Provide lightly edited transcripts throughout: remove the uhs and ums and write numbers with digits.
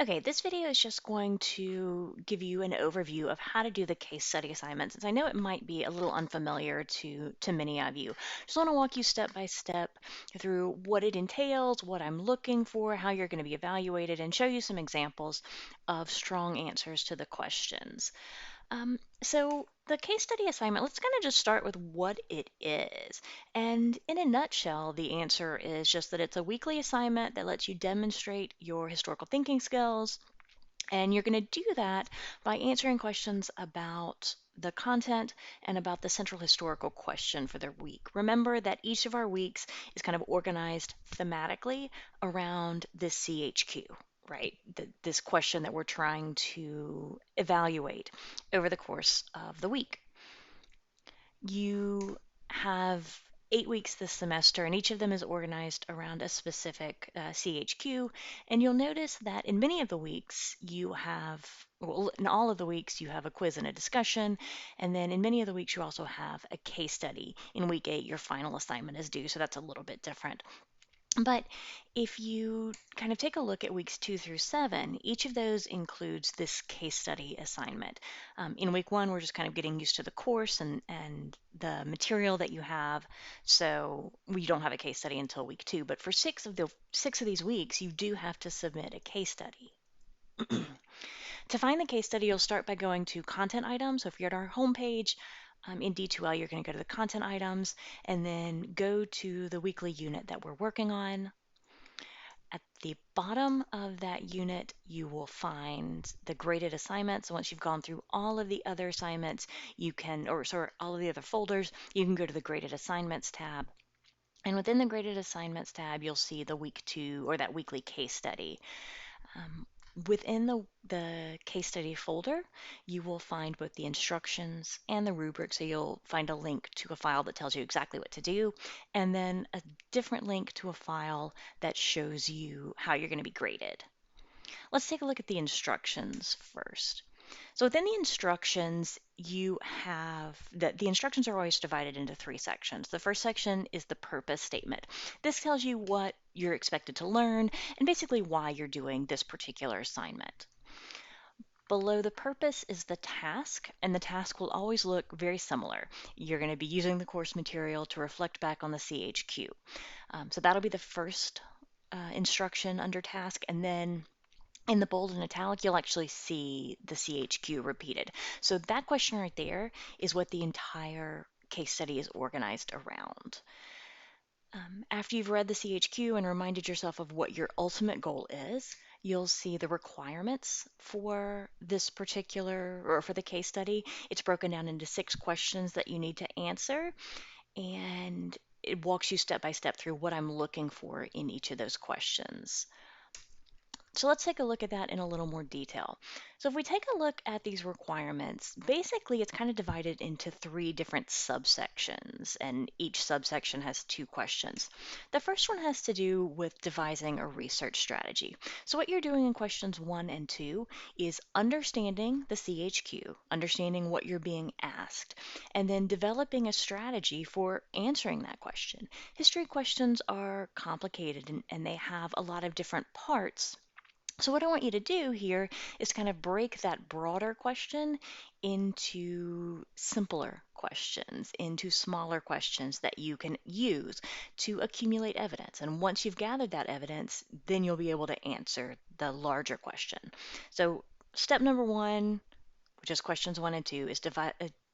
Okay, this video is just going to give you an overview of how to do the case study assignment, since I know it might be a little unfamiliar to many of you. Just want to walk you step by step through what it entails, what I'm looking for, how you're going to be evaluated, and show you some examples of strong answers to the questions. So the case study assignment, let's kind of just start with what it is. And in a nutshell, the answer is just that it's a weekly assignment that lets you demonstrate your historical thinking skills. And you're going to do that by answering questions about the content and about the central historical question for the week. Remember that each of our weeks is kind of organized thematically around this CHQ, right? This question that we're trying to evaluate over the course of the week. You have 8 weeks this semester, and each of them is organized around a specific CHQ. And you'll notice that in many of the weeks, well, in all of the weeks, you have a quiz and a discussion. And then in many of the weeks, you also have a case study. In week 8, your final assignment is due, so that's a little bit different. But if you kind of take a look at weeks 2 through 7, each of those includes this case study assignment. In week 1, we're just kind of getting used to the course and the material that you have. So we don't have a case study until week 2. But for six of these weeks, you do have to submit a case study. To find the case study, you'll start by going to content items. So if you're at our homepage, in D2L, you're going to go to the content items and then go to the weekly unit that we're working on. At the bottom of that unit, you will find the graded assignments. So once you've gone through all of the other assignments, all of the other folders, you can go to the graded assignments tab. And within the graded assignments tab, you'll see the week 2 or that weekly case study. Within the case study folder, you will find both the instructions and the rubric. So you'll find a link to a file that tells you exactly what to do, and then a different link to a file that shows you how you're going to be graded. Let's take a look at the instructions first. So within the instructions, the instructions are always divided into 3 sections. The first section is the purpose statement. This tells you what you're expected to learn and basically why you're doing this particular assignment. Below the purpose is the task, and the task will always look very similar. You're going to be using the course material to reflect back on the CHQ. So that'll be the first instruction under task, and then in the bold and italic, you'll actually see the CHQ repeated. So that question right there is what the entire case study is organized around. After you've read the CHQ and reminded yourself of what your ultimate goal is, you'll see the requirements for this particular, or for the case study. It's broken down into 6 questions that you need to answer, and it walks you step by step through what I'm looking for in each of those questions. So let's take a look at that in a little more detail. So if we take a look at these requirements, basically it's kind of divided into 3 different subsections, and each subsection has 2 questions. The first one has to do with devising a research strategy. So what you're doing in questions 1 and 2 is understanding the CHQ, understanding what you're being asked, and then developing a strategy for answering that question. History questions are complicated and they have a lot of different parts. So what I want you to do here is kind of break that broader question into simpler questions, into smaller questions that you can use to accumulate evidence. And once you've gathered that evidence, then you'll be able to answer the larger question. So step number 1, which is questions 1 and 2,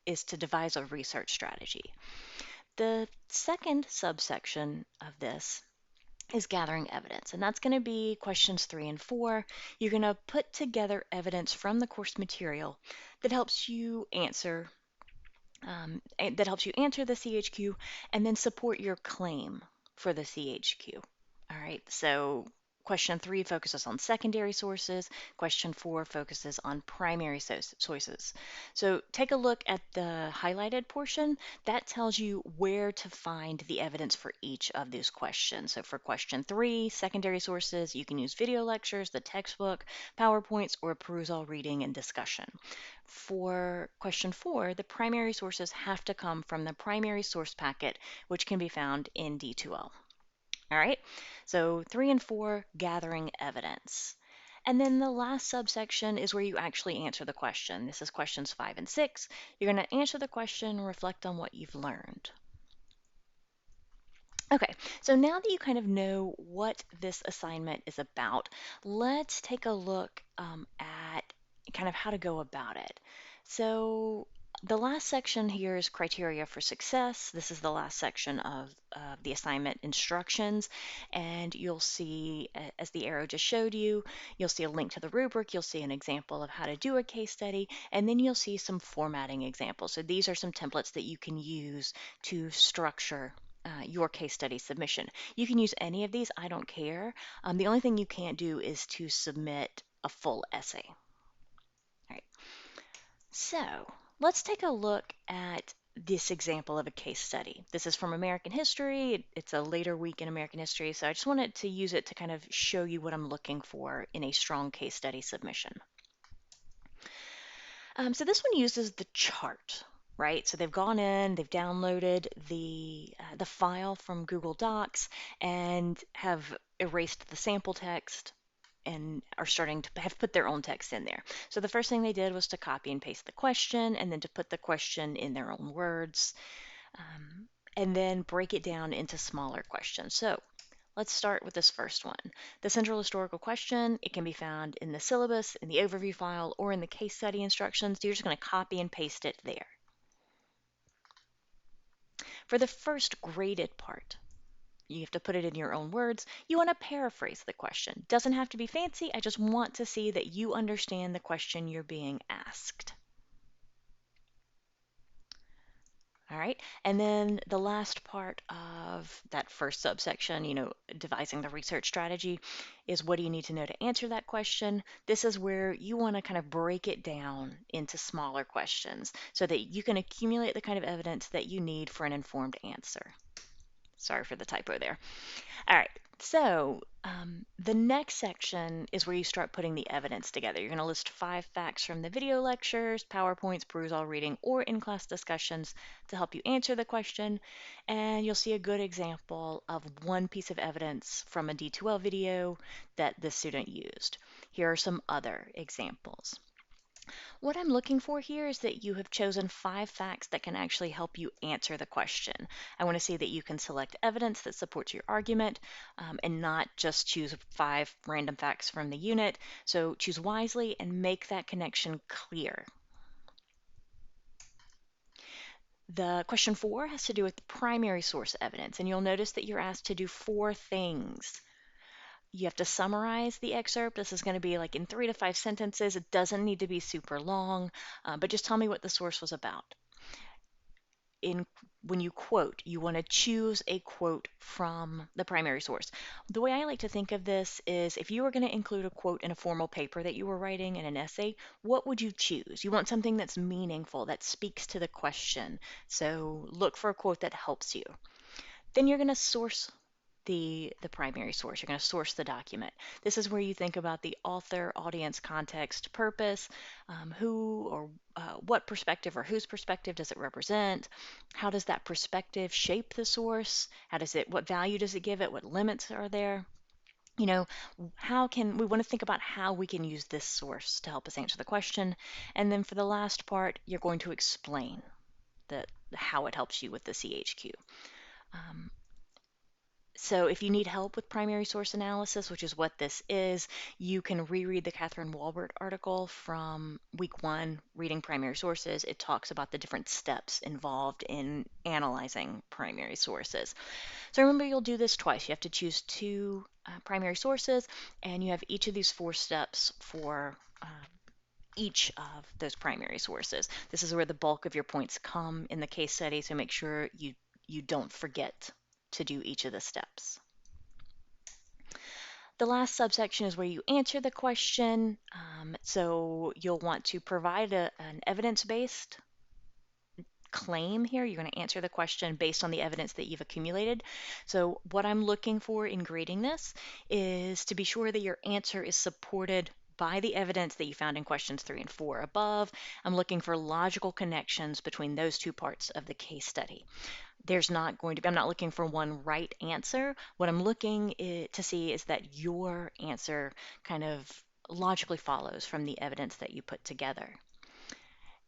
is to devise a research strategy. The second subsection of this is gathering evidence, and that's going to be questions 3 and 4. You're going to put together evidence from the course material that helps you answer the CHQ and then support your claim for the CHQ. All right, so question 3 focuses on secondary sources. Question 4 focuses on primary sources. So take a look at the highlighted portion. That tells you where to find the evidence for each of these questions. So for question 3, secondary sources, you can use video lectures, the textbook, PowerPoints, or perusal reading and discussion. For question 4, the primary sources have to come from the primary source packet, which can be found in D2L. All right, so 3 and 4, gathering evidence. And then the last subsection is where you actually answer the question. This is questions 5 and 6. You're going to answer the question, reflect on what you've learned. Okay, so now that you kind of know what this assignment is about, let's take a look at kind of how to go about it. So the last section here is criteria for success. This is the last section of the assignment instructions, and you'll see, as the arrow just showed you, you'll see a link to the rubric, you'll see an example of how to do a case study, and then you'll see some formatting examples. So these are some templates that you can use to structure your case study submission. You can use any of these, I don't care. The only thing you can't do is to submit a full essay. All right, so let's take a look at this example of a case study. This is from American history. It's a later week in American history, so I just wanted to use it to kind of show you what I'm looking for in a strong case study submission. So this one uses the chart, right? So they've gone in, they've downloaded the file from Google Docs and have erased the sample text and are starting to have put their own text in there. So the first thing they did was to copy and paste the question and then to put the question in their own words, and then break it down into smaller questions. So let's start with this first one. The central historical question, it can be found in the syllabus, in the overview file, or in the case study instructions. You're just going to copy and paste it there. For the first graded part, you have to put it in your own words. You want to paraphrase the question. Doesn't have to be fancy. I just want to see that you understand the question you're being asked. All right, and then the last part of that first subsection, devising the research strategy, is what do you need to know to answer that question? This is where you want to kind of break it down into smaller questions so that you can accumulate the kind of evidence that you need for an informed answer. Sorry for the typo there. All right, so the next section is where you start putting the evidence together. You're going to list 5 facts from the video lectures, PowerPoints, perusal reading, or in-class discussions to help you answer the question. And you'll see a good example of one piece of evidence from a D2L video that the student used. Here are some other examples. What I'm looking for here is that you have chosen 5 facts that can actually help you answer the question. I want to see that you can select evidence that supports your argument and not just choose 5 random facts from the unit. So choose wisely and make that connection clear. The question 4 has to do with primary source evidence, and you'll notice that you're asked to do 4 things. You have to summarize the excerpt. This is going to be like in 3 to 5 sentences. It doesn't need to be super long, but just tell me what the source was about. When you quote, you want to choose a quote from the primary source. The way I like to think of this is if you were going to include a quote in a formal paper that you were writing in an essay, what would you choose? You want something that's meaningful, that speaks to the question. So look for a quote that helps you. Then you're going to source the primary source. You're going to source the document. This is where you think about the author, audience, context, purpose, who or what perspective or whose perspective does it represent? How does that perspective shape the source? What value does it give it? What limits are there? We want to think about how we can use this source to help us answer the question. And then for the last part, you're going to explain how it helps you with the CHQ. So if you need help with primary source analysis, which is what this is, you can reread the Catherine Walbert article from week 1, Reading Primary Sources. It talks about the different steps involved in analyzing primary sources. So remember, you'll do this twice. You have to choose 2 primary sources, and you have each of these 4 steps for each of those primary sources. This is where the bulk of your points come in the case study, so make sure you don't forget to do each of the steps. The last subsection is where you answer the question. So you'll want to provide an evidence-based claim here. You're going to answer the question based on the evidence that you've accumulated. So what I'm looking for in grading this is to be sure that your answer is supported by the evidence that you found in questions 3 and 4 above. I'm looking for logical connections between those 2 parts of the case study. I'm not looking for one right answer. What I'm looking to see is that your answer kind of logically follows from the evidence that you put together.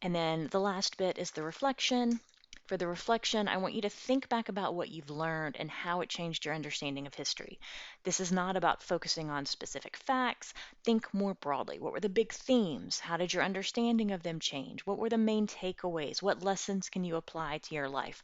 And then the last bit is the reflection. For the reflection, I want you to think back about what you've learned and how it changed your understanding of history. This is not about focusing on specific facts. Think more broadly. What were the big themes? How did your understanding of them change? What were the main takeaways? What lessons can you apply to your life?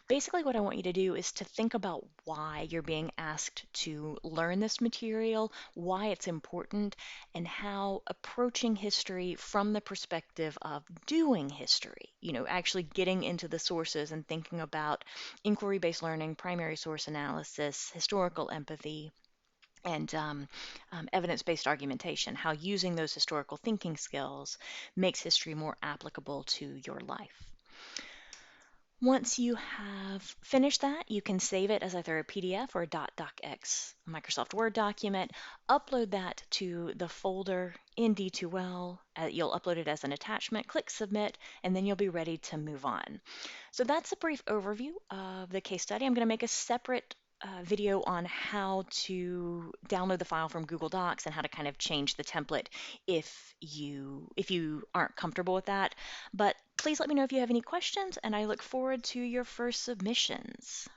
Basically, what I want you to do is to think about why you're being asked to learn this material, why it's important, and how approaching history from the perspective of doing history, actually getting into the sources and thinking about inquiry-based learning, primary source analysis, historical empathy, and evidence-based argumentation, how using those historical thinking skills makes history more applicable to your life. Once you have finished that, you can save it as either a PDF or a .docx Microsoft Word document, upload that to the folder in D2L. You'll upload it as an attachment, click Submit, and then you'll be ready to move on. So that's a brief overview of the case study. I'm going to make a separate video on how to download the file from Google Docs and how to kind of change the template if you aren't comfortable with that. But please let me know if you have any questions, and I look forward to your first submissions.